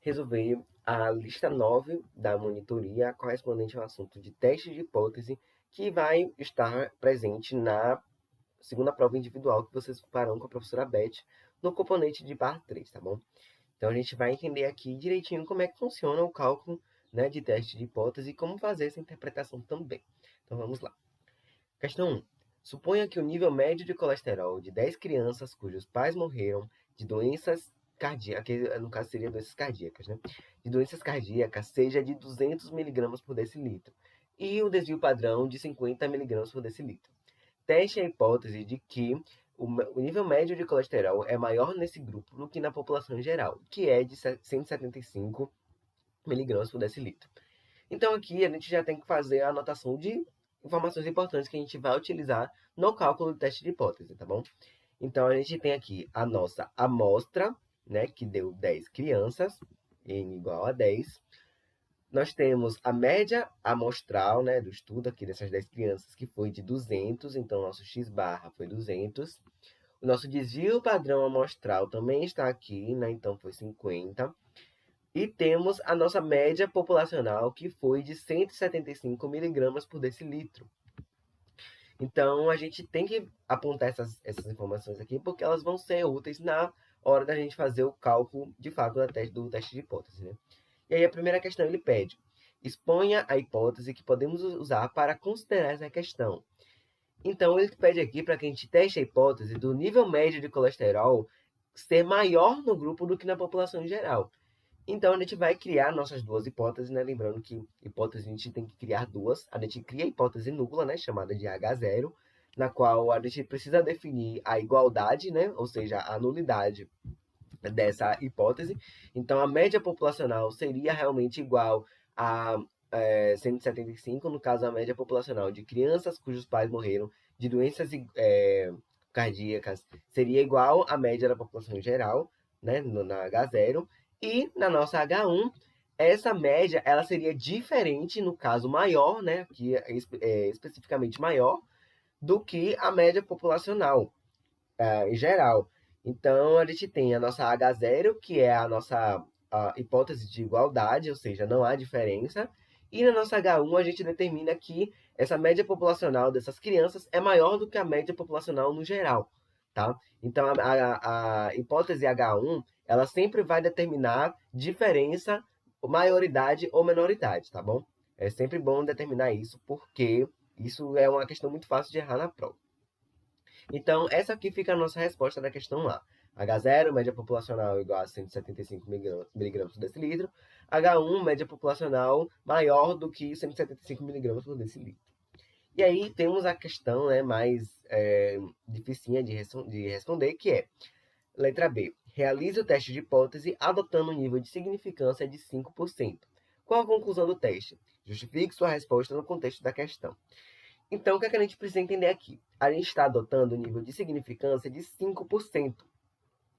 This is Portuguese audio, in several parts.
resolver a lista 9 da monitoria correspondente ao assunto de teste de hipótese que vai estar presente na segunda prova individual que vocês farão com a professora Beth no componente de par 3, tá bom? Então a gente vai entender aqui direitinho como é que funciona o cálculo, né, de teste de hipótese e como fazer essa interpretação também. Então vamos lá. Questão 1. Suponha que o nível médio de colesterol de 10 crianças cujos pais morreram de doenças cardíacas, que no caso seria doenças cardíacas, né? De doenças cardíacas seja de 200 miligramas por decilitro e o desvio padrão de 50 miligramas por decilitro. Teste a hipótese de que o nível médio de colesterol é maior nesse grupo do que na população geral, que é de 175 miligramas por decilitro. Então aqui a gente já tem que fazer a anotação de informações importantes que a gente vai utilizar no cálculo do teste de hipótese, tá bom? Então a gente tem aqui a nossa amostra, né, que deu 10 crianças, n igual a 10. Nós temos a média amostral, né, do estudo aqui dessas 10 crianças, que foi de 200, então nosso x barra foi 200. O nosso desvio padrão amostral também está aqui, né, então foi 50. E temos a nossa média populacional, que foi de 175 miligramas por decilitro. Então, a gente tem que apontar essas informações aqui, porque elas vão ser úteis na hora da gente fazer o cálculo, de fato, do teste de hipótese, né? E aí, a primeira questão, ele pede: exponha a hipótese que podemos usar para considerar essa questão. Então, ele pede aqui para que a gente teste a hipótese do nível médio de colesterol ser maior no grupo do que na população em geral. Então, a gente vai criar nossas duas hipóteses, né? Lembrando que hipótese a gente tem que criar duas. A gente cria a hipótese nula, né? Chamada de H0, na qual a gente precisa definir a igualdade, né? Ou seja, a nulidade dessa hipótese. Então, a média populacional seria realmente igual a 175, no caso, a média populacional de crianças cujos pais morreram de doenças cardíacas seria igual à média da população geral, né? Na H0. E na nossa H1, essa média ela seria diferente, no caso maior, né, aqui especificamente maior, do que a média populacional em geral. Então, a gente tem a nossa H0, que é a nossa hipótese de igualdade, ou seja, não há diferença. E na nossa H1, a gente determina que essa média populacional dessas crianças é maior do que a média populacional no geral, tá? Então, a hipótese H1, ela sempre vai determinar diferença, maioridade ou menoridade, tá bom? É sempre bom determinar isso, porque isso é uma questão muito fácil de errar na prova. Então, essa aqui fica a nossa resposta da questão A. H0, média populacional igual a 175 miligramas por decilitro. H1, média populacional maior do que 175 miligramas por decilitro. E aí temos a questão, né, mais dificinha de responder, que é, letra B. Realize o teste de hipótese adotando um nível de significância de 5%. Qual a conclusão do teste? Justifique sua resposta no contexto da questão. Então, o que a gente precisa entender aqui? A gente está adotando um nível de significância de 5%.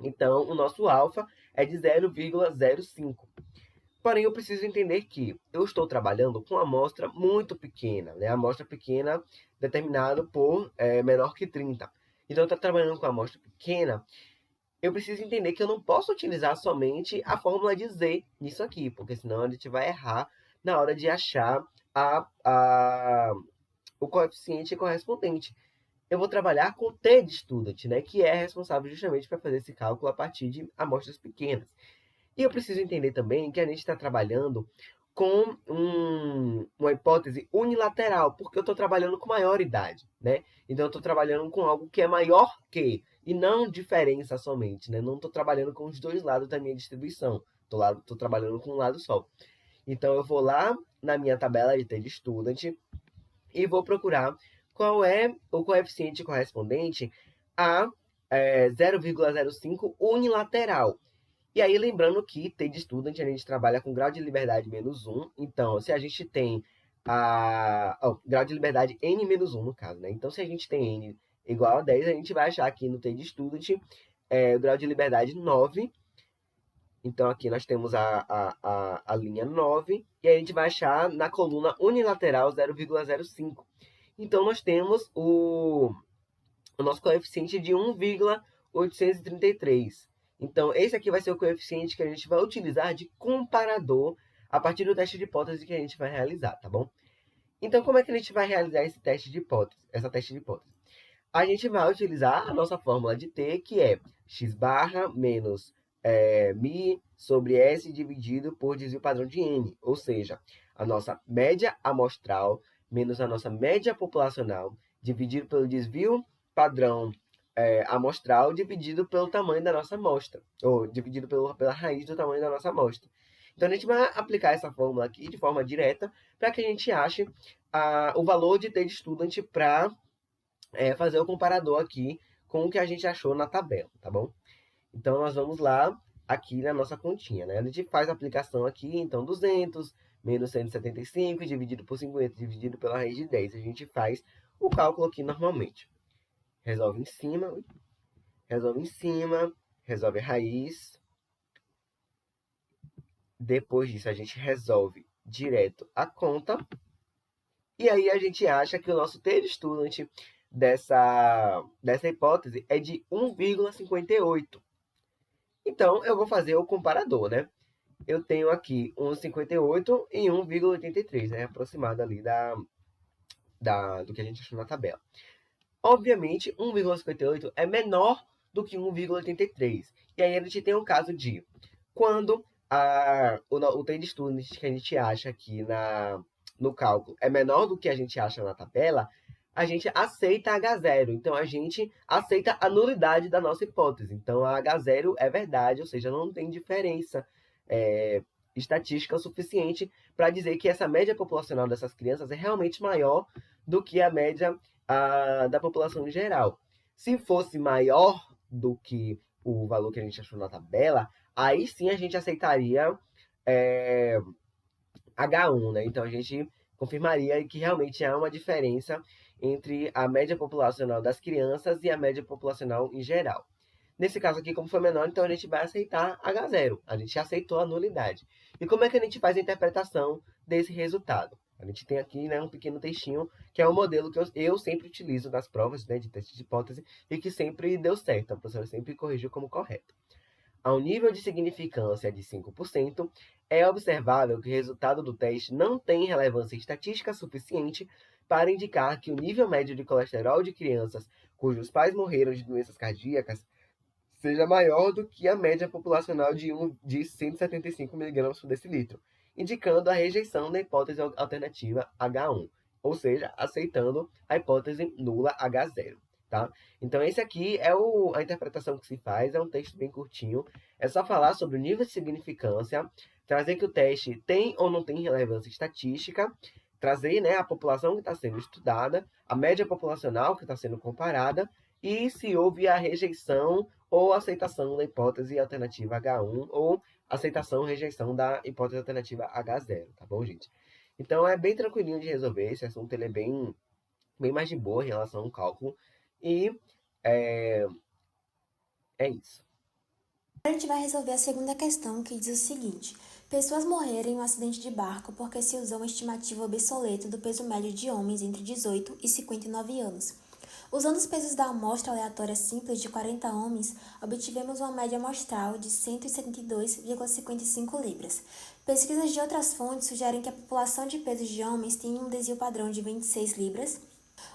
Então, o nosso alfa é de 0,05. Porém, eu preciso entender que eu estou trabalhando com uma amostra muito pequena, né? A amostra pequena determinada por menor que 30. Então, eu estou trabalhando com uma amostra pequena. Eu preciso entender que eu não posso utilizar somente a fórmula de Z nisso aqui, porque senão a gente vai errar na hora de achar o coeficiente correspondente. Eu vou trabalhar com T de student, né, que é responsável justamente para fazer esse cálculo a partir de amostras pequenas. E eu preciso entender também que a gente está trabalhando com uma hipótese unilateral, porque eu estou trabalhando com maioridade, né? Então, eu estou trabalhando com algo que é maior que, e não diferença somente, né? Não estou trabalhando com os dois lados da minha distribuição, estou trabalhando com um lado só. Então, eu vou lá na minha tabela de T de student e vou procurar qual é o coeficiente correspondente a 0,05 unilateral. E aí, lembrando que T de student, a gente trabalha com grau de liberdade menos 1. Então, se a gente tem grau de liberdade n menos 1, no caso, né? Então, se a gente tem n igual a 10, a gente vai achar aqui no T de student o grau de liberdade 9. Então, aqui nós temos a linha 9. E aí, a gente vai achar na coluna unilateral 0,05. Então, nós temos o nosso coeficiente de 1,833. Então, esse aqui vai ser o coeficiente que a gente vai utilizar de comparador a partir do teste de hipótese que a gente vai realizar, tá bom? Então, como é que a gente vai realizar esse teste de hipótese, essa teste de hipótese? A gente vai utilizar a nossa fórmula de T, que é x barra menos mi sobre S dividido por desvio padrão de N, ou seja, a nossa média amostral menos a nossa média populacional dividido pelo desvio padrão amostral dividido pelo tamanho da nossa amostra, ou dividido pela raiz do tamanho da nossa amostra. Então, a gente vai aplicar essa fórmula aqui de forma direta para que a gente ache o valor de T de student para fazer o comparador aqui com o que a gente achou na tabela, tá bom? Então, nós vamos lá aqui na nossa continha, né? A gente faz a aplicação aqui, então, 200 menos 175 dividido por 50 dividido pela raiz de 10. A gente faz o cálculo aqui normalmente. Resolve em cima, resolve a raiz. Depois disso, a gente resolve direto a conta. E aí, a gente acha que o nosso T de student dessa hipótese é de 1,58. Então, eu vou fazer o comparador, né? Eu tenho aqui 1,58 e 1,83, né? Aproximado ali do que a gente achou na tabela. Obviamente, 1,58 é menor do que 1,83. E aí, a gente tem um caso de quando o T de student que a gente acha aqui no cálculo é menor do que a gente acha na tabela, a gente aceita H0. Então, a gente aceita a nulidade da nossa hipótese. Então, a H0 é verdade, ou seja, não tem diferença estatística suficiente para dizer que essa média populacional dessas crianças é realmente maior do que a média da população em geral. Se fosse maior do que o valor que a gente achou na tabela, aí sim a gente aceitaria H1, né? Então, a gente confirmaria que realmente há uma diferença entre a média populacional das crianças e a média populacional em geral. Nesse caso aqui, como foi menor, então a gente vai aceitar H0. A gente aceitou a nulidade. E como é que a gente faz a interpretação desse resultado? A gente tem aqui, né, um pequeno textinho, que é um modelo que eu sempre utilizo nas provas, né, de teste de hipótese e que sempre deu certo. A professora sempre corrigiu como correto. Ao nível de significância de 5%, é observável que o resultado do teste não tem relevância estatística suficiente para indicar que o nível médio de colesterol de crianças cujos pais morreram de doenças cardíacas seja maior do que a média populacional de 175 mg por decilitro, indicando a rejeição da hipótese alternativa H1, ou seja, aceitando a hipótese nula H0. Tá? Então, esse aqui é a interpretação que se faz, é um texto bem curtinho, é só falar sobre o nível de significância, trazer que o teste tem ou não tem relevância estatística, trazer, né, a população que está sendo estudada, a média populacional que está sendo comparada, e se houve a rejeição ou aceitação da hipótese alternativa H1, ou aceitação ou rejeição da hipótese alternativa H0, tá bom, gente? Então, é bem tranquilinho de resolver, esse assunto ele é bem mais de boa em relação ao cálculo, e é isso. A gente vai resolver a segunda questão, que diz o seguinte: pessoas morreram em um acidente de barco porque se usou uma estimativa obsoleta do peso médio de homens entre 18 e 59 anos. Usando os pesos da amostra aleatória simples de 40 homens, obtivemos uma média amostral de 172,55 libras. Pesquisas de outras fontes sugerem que a população de pesos de homens tem um desvio padrão de 26 libras.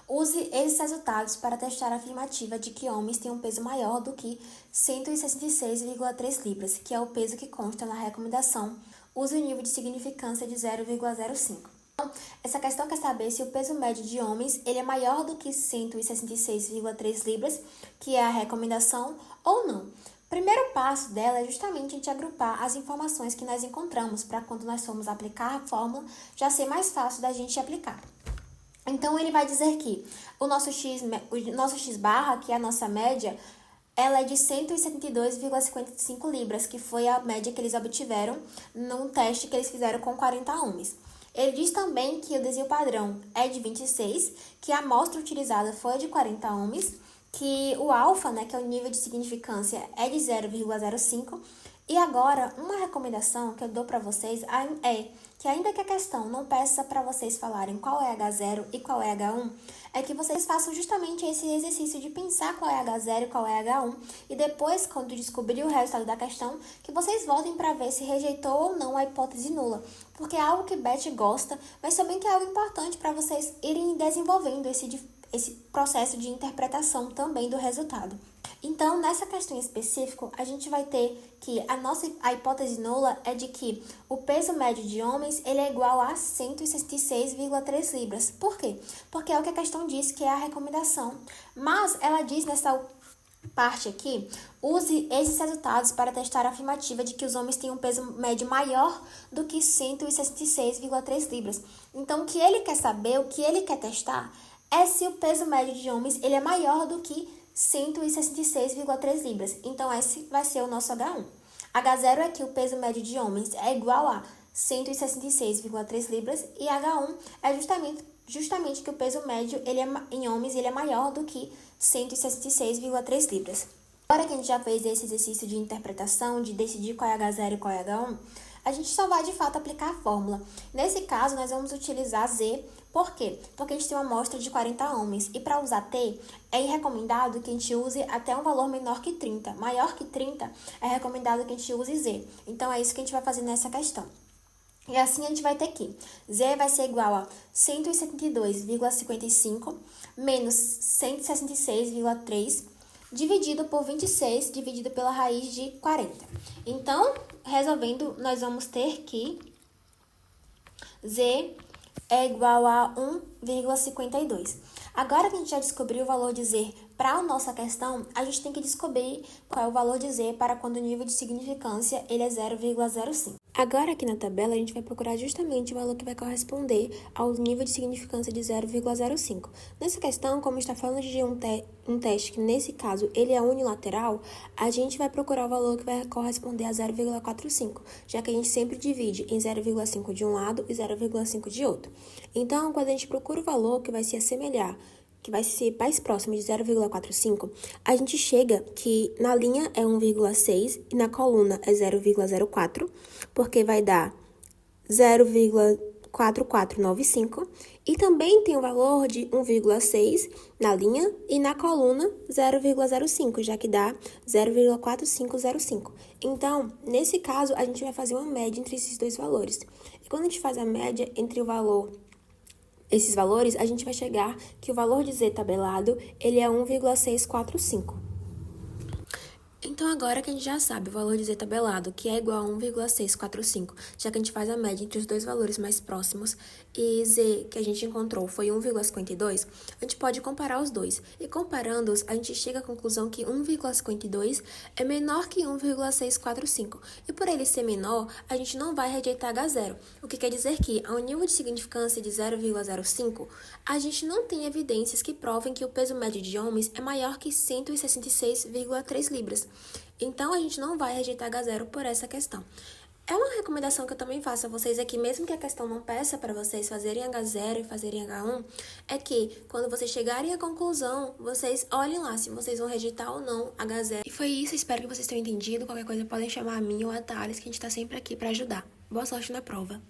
Use esses resultados para testar a afirmativa de que homens têm um peso maior do que 166,3 libras, que é o peso que consta na recomendação. Use o nível de significância de 0,05. Então, essa questão quer saber se o peso médio de homens ele é maior do que 166,3 libras, que é a recomendação, ou não. O primeiro passo dela é justamente a gente agrupar as informações que nós encontramos, para quando nós formos aplicar a fórmula, já ser mais fácil da gente aplicar. Então, ele vai dizer que o nosso x barra, que é a nossa média, ela é de 172,55 libras, que foi a média que eles obtiveram num teste que eles fizeram com 40 homens. Ele diz também que o desvio padrão é de 26, que a amostra utilizada foi de 40 homens, que o alfa, né, que é o nível de significância, é de 0,05, E agora, uma recomendação que eu dou para vocês é que ainda que a questão não peça para vocês falarem qual é H0 e qual é H1, é que vocês façam justamente esse exercício de pensar qual é H0 e qual é H1 e depois, quando descobrir o resultado da questão, que vocês voltem para ver se rejeitou ou não a hipótese nula, porque é algo que Beth gosta, mas também que é algo importante para vocês irem desenvolvendo esse processo de interpretação também do resultado. Então, nessa questão em específico, a gente vai ter que a hipótese nula é de que o peso médio de homens ele é igual a 166,3 libras. Por quê? Porque é o que a questão diz que é a recomendação. Mas ela diz nessa parte aqui, use esses resultados para testar a afirmativa de que os homens têm um peso médio maior do que 166,3 libras. Então, o que ele quer saber, o que ele quer testar, é se o peso médio de homens ele é maior do que 166,3 libras. Então, esse vai ser o nosso H1. H0 é que o peso médio de homens é igual a 166,3 libras e H1 é justamente que o peso médio em homens ele é maior do que 166,3 libras. Agora que a gente já fez esse exercício de interpretação, de decidir qual é H0 e qual é H1, a gente só vai de fato aplicar a fórmula. Nesse caso, nós vamos utilizar Z. Por quê? Porque a gente tem uma amostra de 40 homens. E para usar T, é recomendado que a gente use até um valor menor que 30. Maior que 30, é recomendado que a gente use Z. Então, é isso que a gente vai fazer nessa questão. E assim a gente vai ter que Z vai ser igual a 172,55 menos 166,3 dividido por 26, dividido pela raiz de 40. Então, resolvendo, nós vamos ter que Z é igual a 1,52. Agora que a gente já descobriu o valor de Z para a nossa questão, a gente tem que descobrir qual é o valor de Z para quando o nível de significância ele é 0,05. Agora aqui na tabela a gente vai procurar justamente o valor que vai corresponder ao nível de significância de 0,05. Nessa questão, como está falando de um teste que nesse caso ele é unilateral, a gente vai procurar o valor que vai corresponder a 0,45, já que a gente sempre divide em 0,5 de um lado e 0,5 de outro. Então, quando a gente procura o valor que vai se assemelhar, que vai ser mais próximo de 0,45, a gente chega que na linha é 1,6 e na coluna é 0,04, porque vai dar 0,4495, e também tem o valor de 1,6 na linha e na coluna 0,05, já que dá 0,4505. Então, nesse caso, a gente vai fazer uma média entre esses dois valores. E quando a gente faz a média entre esses valores, a gente vai chegar que o valor de Z tabelado, ele é 1,645. Então, agora que a gente já sabe o valor de Z tabelado, que é igual a 1,645, já que a gente faz a média entre os dois valores mais próximos, e Z que a gente encontrou foi 1,52, a gente pode comparar os dois. E comparando-os, a gente chega à conclusão que 1,52 é menor que 1,645. E por ele ser menor, a gente não vai rejeitar H0, o que quer dizer que, ao nível de significância de 0,05, a gente não tem evidências que provem que o peso médio de homens é maior que 166,3 libras. Então, a gente não vai rejeitar H0 por essa questão. É uma recomendação que eu também faço a vocês aqui, mesmo que a questão não peça para vocês fazerem H0 e fazerem H1, é que quando vocês chegarem à conclusão, vocês olhem lá se vocês vão rejeitar ou não H0. E foi isso, espero que vocês tenham entendido. Qualquer coisa podem chamar a mim ou a Thales, que a gente está sempre aqui para ajudar. Boa sorte na prova!